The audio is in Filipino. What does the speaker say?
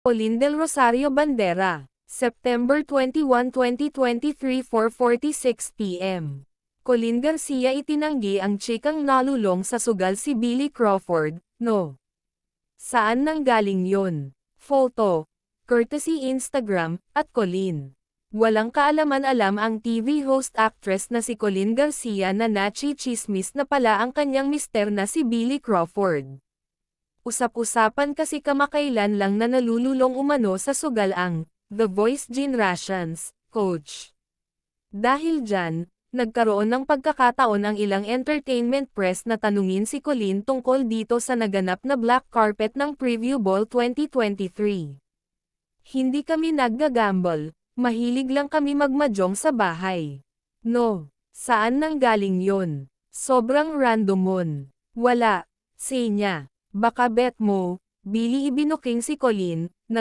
Colin Del Rosario Bandera, September 21, 2023 4:46 p.m. Colin Garcia itinanggi ang chikang nalulong sa sugal si Billy Crawford, no? Saan nanggaling yun? Photo, courtesy Instagram, @Colin. Walang kaalaman-alam ang TV host actress na si Colin Garcia na nachi-chismis na pala ang kanyang mister na si Billy Crawford. Usap-usapan kasi kamakailan lang na nalululong umano sa sugal ang The Voice Generations coach. Dahil dyan, nagkaroon ng pagkakataon ang ilang entertainment press na tanungin si Colin tungkol dito sa naganap na black carpet ng Preview Ball 2023. Hindi kami naggagamble, mahilig lang kami magmahjong sa bahay. No, saan nanggaling yun? Sobrang random mon. Wala, say niya. Baka bet mo, Billy ibinuking si Colin,